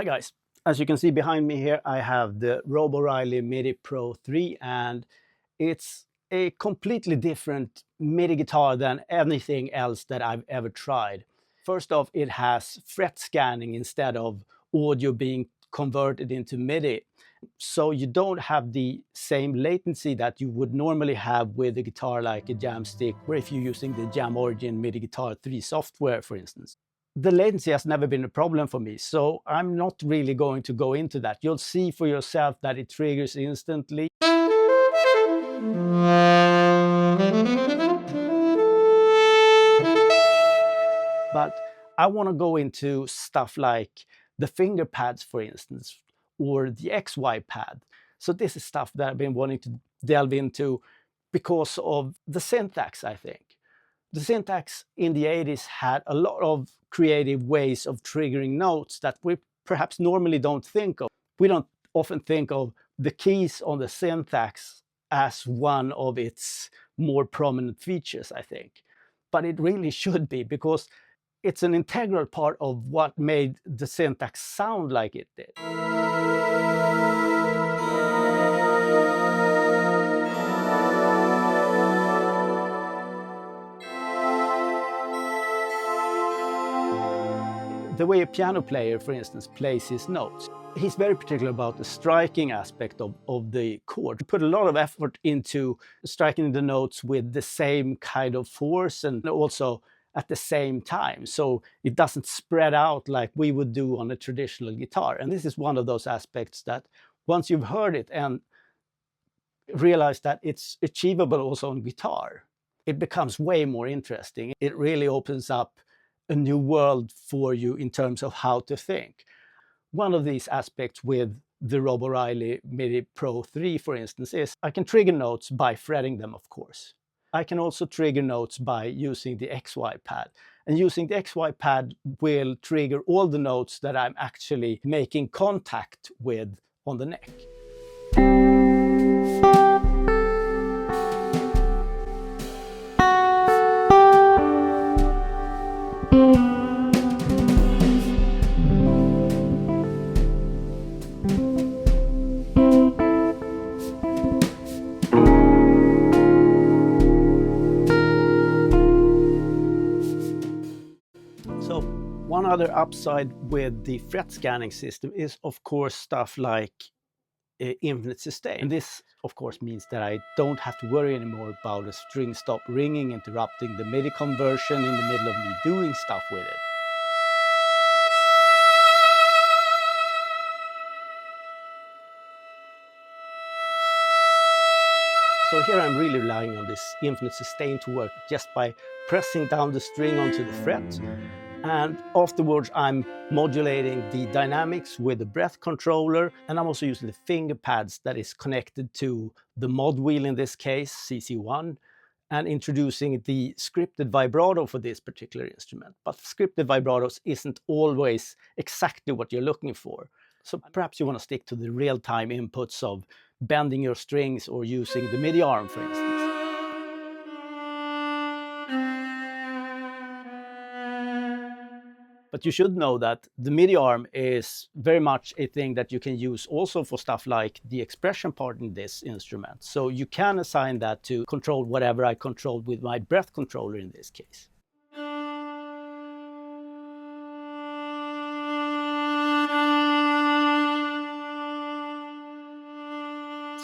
guys, as you can see behind me here, I have the Rob O'Reilly MIDI Pro 3, and it's a completely different MIDI guitar than anything else that I've ever tried. First off, it has fret scanning instead of audio being converted into MIDI. So you don't have the same latency that you would normally have with a guitar like a Jamstick, or if you're using the Jam Origin MIDI Guitar 3 software, for instance. The latency has never been a problem for me, so I'm not really going to go into that. You'll see for yourself that it triggers instantly. But I want to go into stuff like the finger pads, for instance, or the XY pad. So this is stuff that I've been wanting to delve into because of the Synthaxe, I think. The Synthaxe in the 80s had a lot of creative ways of triggering notes that we perhaps normally don't think of. We don't often think of the keys on the Synthaxe as one of its more prominent features, I think. But it really should be, because it's an integral part of what made the Synthaxe sound like it did. The way a piano player, for instance, plays his notes, he's very particular about the striking aspect of the chord. He put a lot of effort into striking the notes with the same kind of force and also at the same time, so it doesn't spread out like we would do on a traditional guitar. And this is one of those aspects that once you've heard it and realize that it's achievable also on guitar, it becomes way more interesting. It really opens up a new world for you in terms of how to think. One of these aspects with the Rob O'Reilly MIDI Pro 3, for instance, is I can trigger notes by fretting them, of course. I can also trigger notes by using the XY pad. And using the XY pad will trigger all the notes that I'm actually making contact with on the neck. So one other upside with the fret scanning system is, of course, stuff like infinite sustain. And this, of course, means that I don't have to worry anymore about a string stop ringing, interrupting the MIDI conversion in the middle of me doing stuff with it. So here I'm really relying on this infinite sustain to work just by pressing down the string onto the fret. And afterwards I'm modulating the dynamics with the breath controller, and I'm also using the finger pads that is connected to the mod wheel, in this case CC1, and introducing the scripted vibrato for this particular instrument. But scripted vibratos isn't always exactly what you're looking for. So perhaps you want to stick to the real-time inputs of bending your strings or using the MIDI arm, for instance. But you should know that the MIDI arm is very much a thing that you can use also for stuff like the expression part in this instrument. So you can assign that to control whatever I controlled with my breath controller in this case.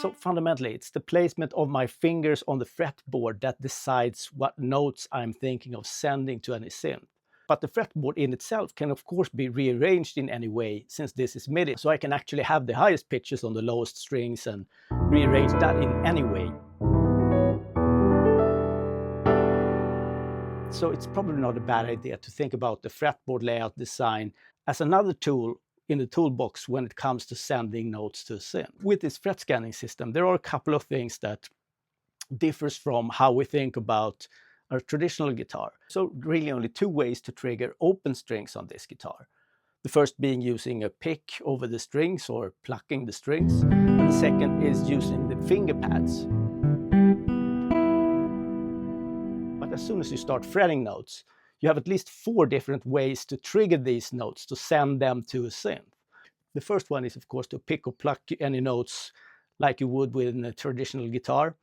So fundamentally, it's the placement of my fingers on the fretboard that decides what notes I'm thinking of sending to any synth. But the fretboard in itself can, of course, be rearranged in any way, since this is MIDI. So I can actually have the highest pitches on the lowest strings and rearrange that in any way. So it's probably not a bad idea to think about the fretboard layout design as another tool in the toolbox when it comes to sending notes to a synth. With this fret scanning system, there are a couple of things that differs from how we think about a traditional guitar. So really only two ways to trigger open strings on this guitar. The first being using a pick over the strings or plucking the strings. And the second is using the finger pads. But as soon as you start fretting notes, you have at least 4 different ways to trigger these notes to send them to a synth. The first one is, of course, to pick or pluck any notes like you would with a traditional guitar.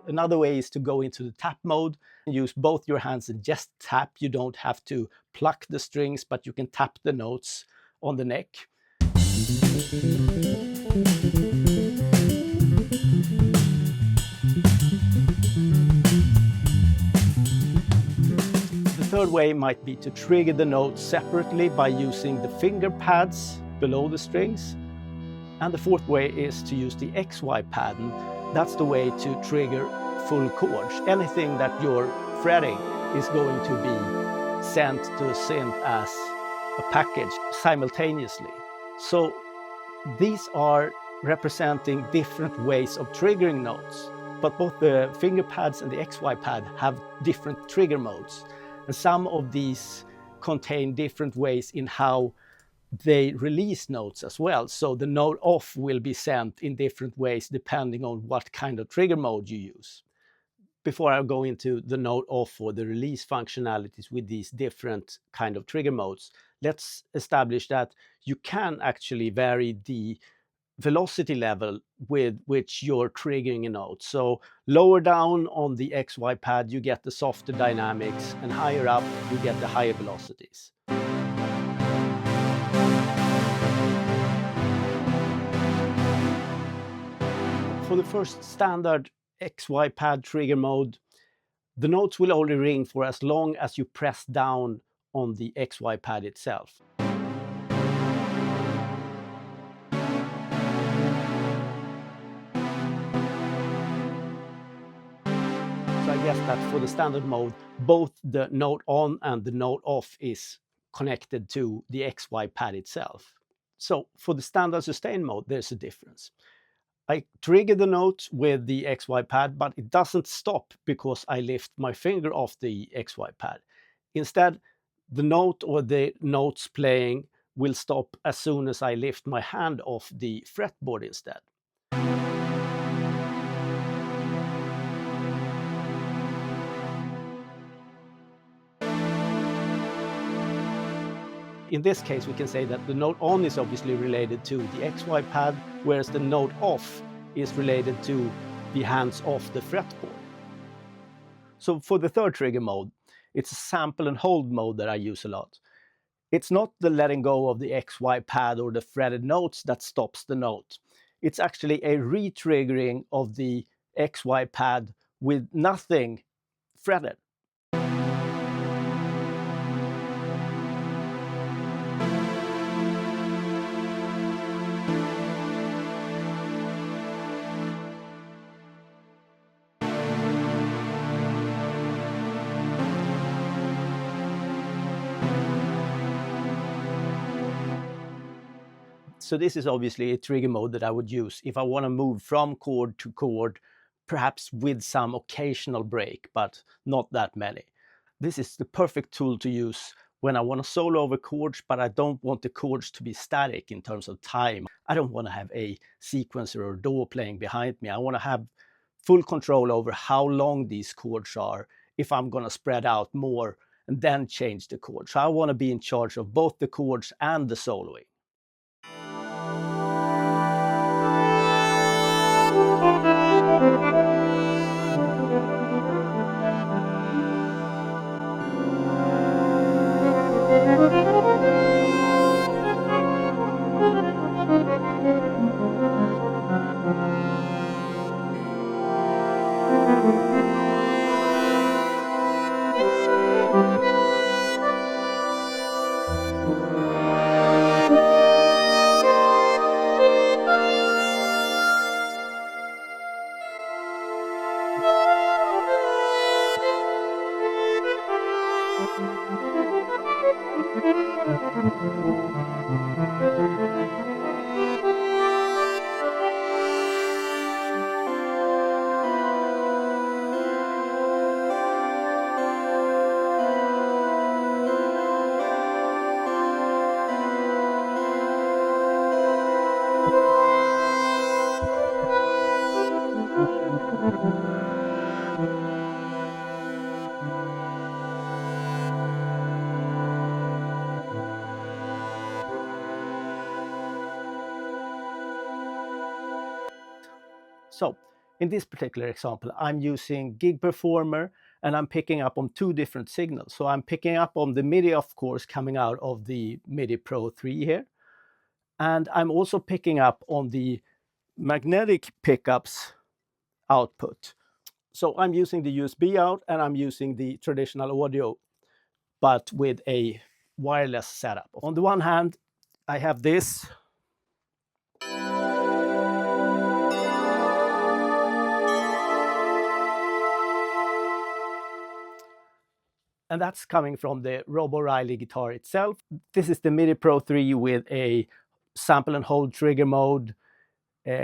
Another way is to go into the tap mode and use both your hands and just tap. You don't have to pluck the strings, but you can tap the notes on the neck. The third way might be to trigger the notes separately by using the finger pads below the strings. And the fourth way is to use the XY pattern. That's the way to trigger full chords. Anything that you're fretting is going to be sent to a synth as a package simultaneously. So these are representing different ways of triggering notes, but both the finger pads and the XY pad have different trigger modes. And some of these contain different ways in how they release notes as well. So the note off will be sent in different ways depending on what kind of trigger mode you use. Before I go into the note off or the release functionalities with these different kind of trigger modes, let's establish that you can actually vary the velocity level with which you're triggering a note. So lower down on the XY pad, you get the softer dynamics, and higher up, you get the higher velocities. For the first standard XY pad trigger mode, the notes will only ring for as long as you press down on the XY pad itself. So I guess that for the standard mode, both the note on and the note off is connected to the XY pad itself. So for the standard sustain mode, there's a difference. I trigger the note with the XY pad, but it doesn't stop because I lift my finger off the XY pad. Instead, the note or the notes playing will stop as soon as I lift my hand off the fretboard instead. In this case, we can say that the note on is obviously related to the XY pad, whereas the note off is related to the hands off the fretboard. So for the third trigger mode, it's a sample and hold mode that I use a lot. It's not the letting go of the XY pad or the fretted notes that stops the note. It's actually a re-triggering of the XY pad with nothing fretted. So this is obviously a trigger mode that I would use if I want to move from chord to chord, perhaps with some occasional break, but not that many. This is the perfect tool to use when I want to solo over chords, but I don't want the chords to be static in terms of time. I don't want to have a sequencer or DAW playing behind me. I want to have full control over how long these chords are, if I'm going to spread out more and then change the chords. So I want to be in charge of both the chords and the soloing. So in this particular example, I'm using Gig Performer, and I'm picking up on two different signals. So I'm picking up on the MIDI, of course, coming out of the MIDI Pro 3 here. And I'm also picking up on the magnetic pickups output. So I'm using the USB out, and I'm using the traditional audio, but with a wireless setup. On the one hand, I have this. And that's coming from the Rob O'Reilly guitar itself. This is the MIDI Pro 3 with a sample and hold trigger mode,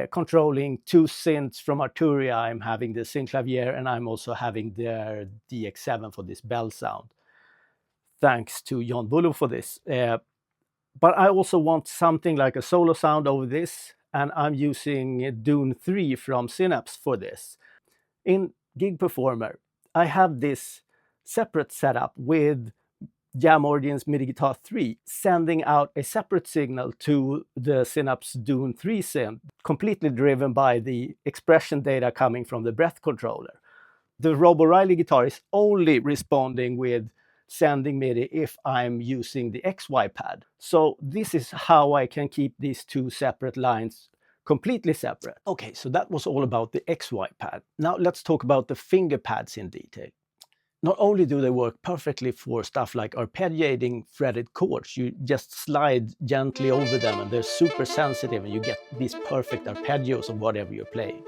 controlling two synths from Arturia. I'm having the Synthaxe, and I'm also having their DX7 for this bell sound. Thanks to Jon Bullo for this. But I also want something like a solo sound over this, and I'm using Dune 3 from Synthaxe for this. In Gig Performer, I have this separate setup with Jam Origins MIDI Guitar 3, sending out a separate signal to the Synthaxe Dune 3 synth, completely driven by the expression data coming from the breath controller. The Rob O'Reilly guitar is only responding with sending MIDI if I'm using the XY pad. So this is how I can keep these two separate lines completely separate. Okay, so that was all about the XY pad. Now let's talk about the finger pads in detail. Not only do they work perfectly for stuff like arpeggiating fretted chords, you just slide gently over them and they're super sensitive and you get these perfect arpeggios of whatever you're playing.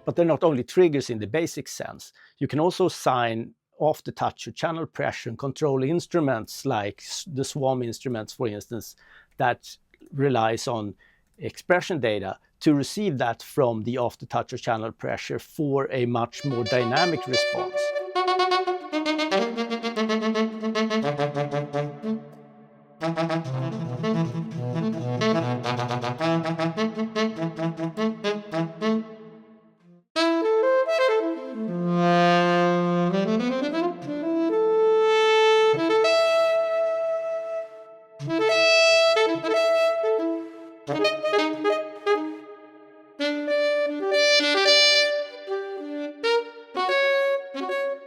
But they're not only triggers in the basic sense. You can also assign aftertouch or channel pressure and control instruments like the Swarm instruments, for instance, that relies on expression data to receive that from the aftertouch or channel pressure for a much more dynamic response.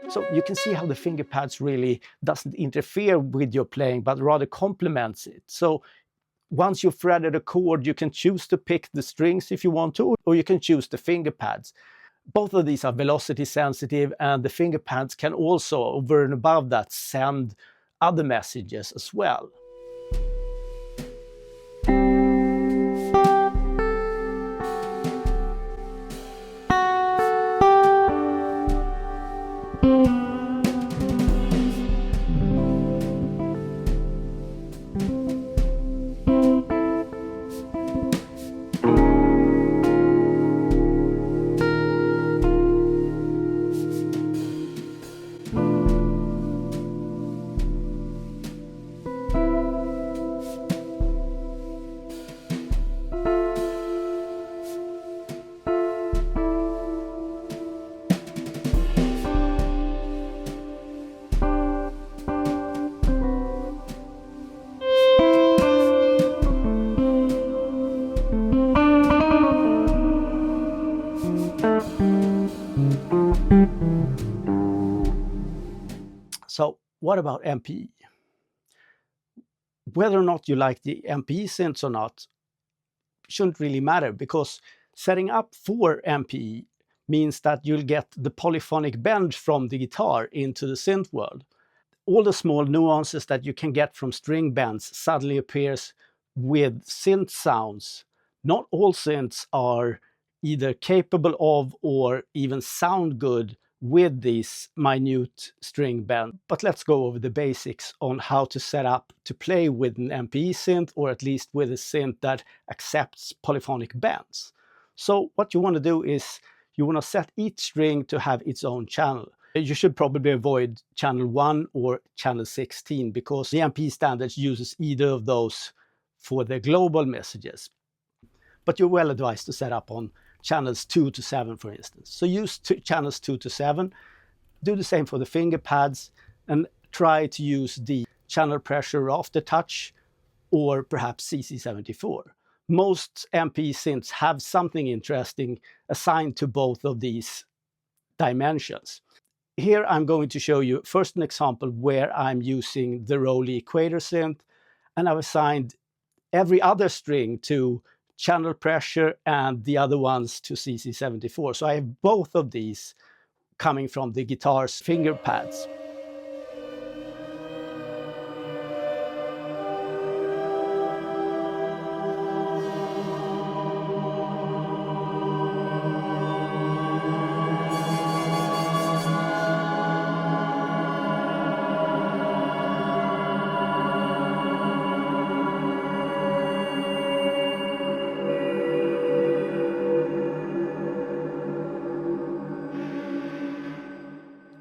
So you can see how the finger pads really doesn't interfere with your playing, but rather complements it. So once you've fretted a chord, you can choose to pick the strings if you want to, or you can choose the finger pads. Both of these are velocity sensitive, and the finger pads can also, over and above that, send other messages as well. So what about MPE? Whether or not you like the MPE synths or not shouldn't really matter, because setting up for MPE means that you'll get the polyphonic bend from the guitar into the synth world. All the small nuances that you can get from string bends suddenly appears with synth sounds. Not all synths are either capable of or even sound good with these minute string bends. But let's go over the basics on how to set up to play with an MPE synth, or at least with a synth that accepts polyphonic bends. So what you want to do is you want to set each string to have its own channel. You should probably avoid channel 1 or channel 16, because the MPE standards uses either of those for the global messages. but you're well advised to set up on channels 2 to 7, for instance. So use channels 2 to 7. Do the same for the finger pads, and try to use the channel pressure Aftertouch or perhaps CC74. Most MP synths have something interesting assigned to both of these dimensions. Here I'm going to show you first an example where I'm using the Roli Equator synth, and I've assigned every other string to channel pressure and the other ones to CC74. So I have both of these coming from the guitar's finger pads.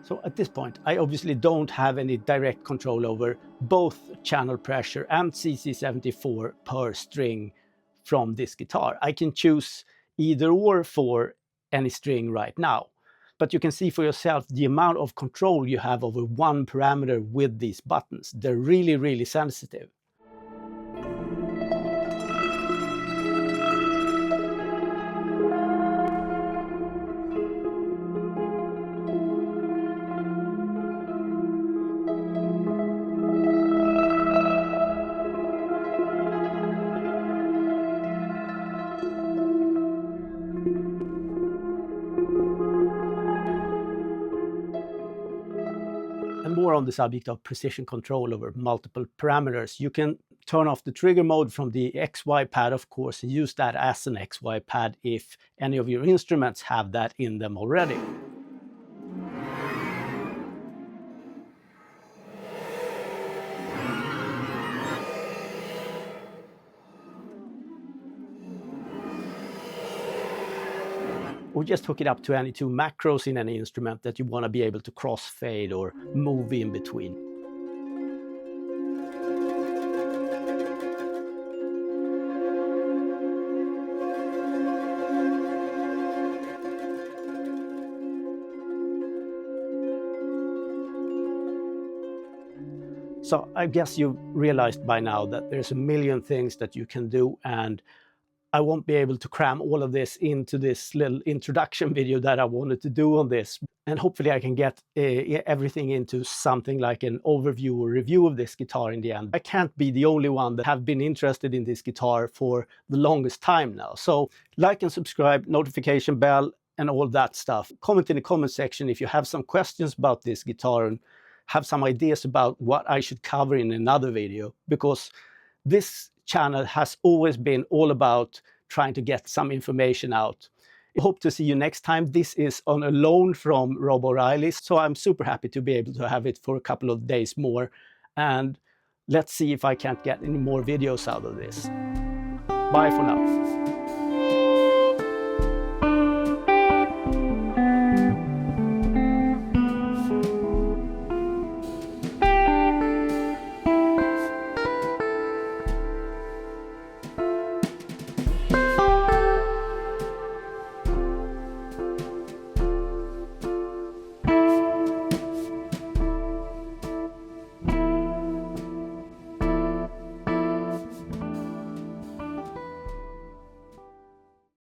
So at this point, I obviously don't have any direct control over both channel pressure and CC74 per string from this guitar. I can choose either or for any string right now. But you can see for yourself the amount of control you have over one parameter with these buttons. They're really, really sensitive. And more on the subject of precision control over multiple parameters. You can turn off the trigger mode from the XY pad, of course, and use that as an XY pad if any of your instruments have that in them already. Or just hook it up to any two macros in any instrument that you want to be able to crossfade or move in between. So I guess you've realized by now that there's a million things that you can do, and I won't be able to cram all of this into this little introduction video that I wanted to do on this. And hopefully I can get everything into something like an overview or review of this guitar in the end. I can't be the only one that have been interested in this guitar for the longest time now. So like and subscribe, notification bell, and all that stuff. Comment in the comment section if you have some questions about this guitar and have some ideas about what I should cover in another video, because this channel has always been all about trying to get some information out. I hope to see you next time. This is on a loan from Rob O'Reilly, so I'm super happy to be able to have it for a couple of days more. And let's see if I can't get any more videos out of this. Bye for now.